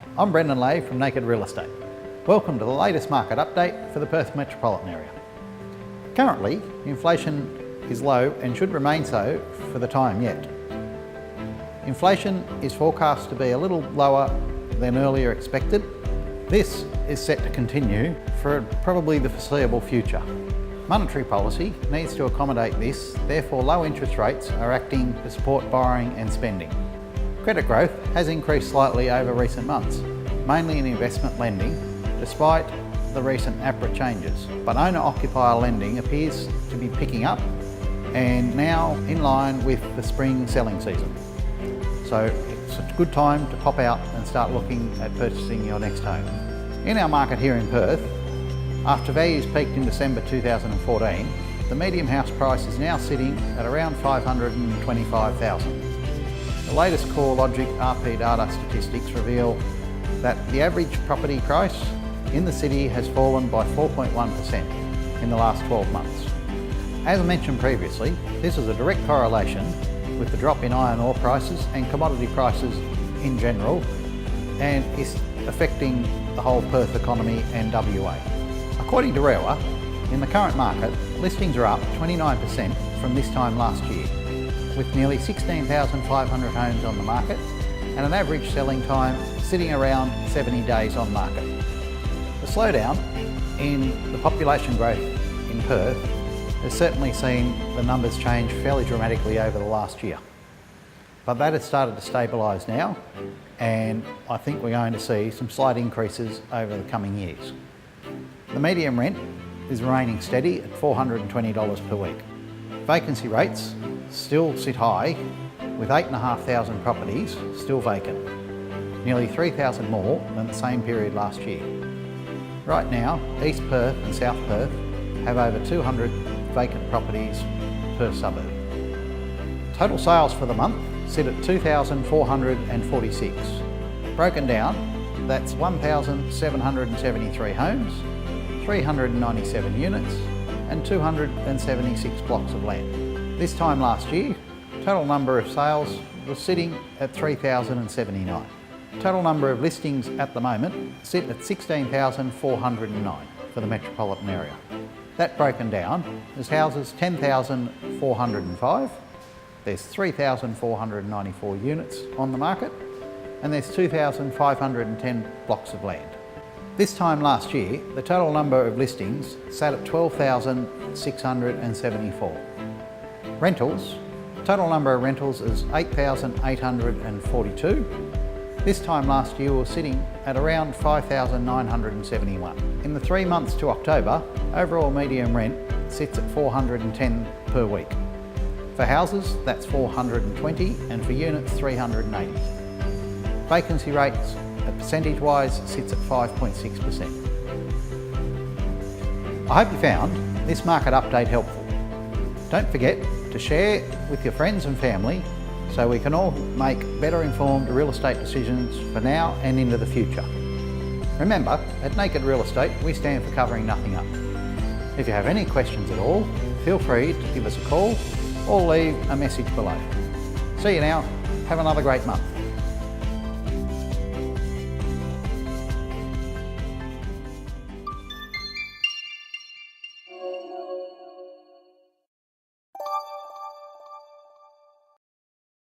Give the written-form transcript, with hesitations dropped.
I'm Brendan Leahy from Naked Real Estate. Welcome to the latest market update for the Perth Metropolitan area. Currently, inflation is low and should remain so for the time yet. Inflation is forecast to be a little lower than earlier expected. This is set to continue for probably the foreseeable future. Monetary policy needs to accommodate this, therefore low interest rates are acting to support borrowing and spending. Credit growth has increased slightly over recent months, mainly in investment lending, despite the recent APRA changes. But owner-occupier lending appears to be picking up and now in line with the spring selling season. So it's a good time to pop out and start looking at purchasing your next home. In our market here in Perth, after values peaked in December 2014, the median house price is now sitting at around $525,000. The latest CoreLogic RP Data statistics reveal that the average property price in the city has fallen by 4.1% in the last 12 months. As mentioned previously, this is a direct correlation with the drop in iron ore prices and commodity prices in general, and is affecting the whole Perth economy and WA. According to REWA, in the current market, listings are up 29% from this time last year, with nearly 16,500 homes on the market and an average selling time sitting around 70 days on market. The slowdown in the population growth in Perth has certainly seen the numbers change fairly dramatically over the last year. But that has started to stabilise now, and I think we're going to see some slight increases over the coming years. The median rent is remaining steady at $420 per week. Vacancy rates still sit high, with 8,500 properties still vacant, nearly 3,000 more than the same period last year. Right now, East Perth and South Perth have over 200 vacant properties per suburb. Total sales for the month sit at 2,446. Broken down, that's 1,773 homes, 397 units and 276 blocks of land. This time last year, total number of sales was sitting at 3,079. Total number of listings at the moment sit at 16,409 for the metropolitan area. That broken down is houses 10,405, there's 3,494 units on the market, and there's 2,510 blocks of land. This time last year, the total number of listings sat at 12,674. Rentals, total number of rentals is 8,842. This time last year we were sitting at around 5,971. In the 3 months to October, overall median rent sits at $410 per week. For houses, that's $420, and for units, $380. Vacancy rates, percentage-wise, sits at 5.6%. I hope you found this market update helpful. Don't forget to share with your friends and family so we can all make better informed real estate decisions for now and into the future. Remember, at Naked Real Estate, we stand for covering nothing up. If you have any questions at all, feel free to give us a call or leave a message below. See you now. Have another great month.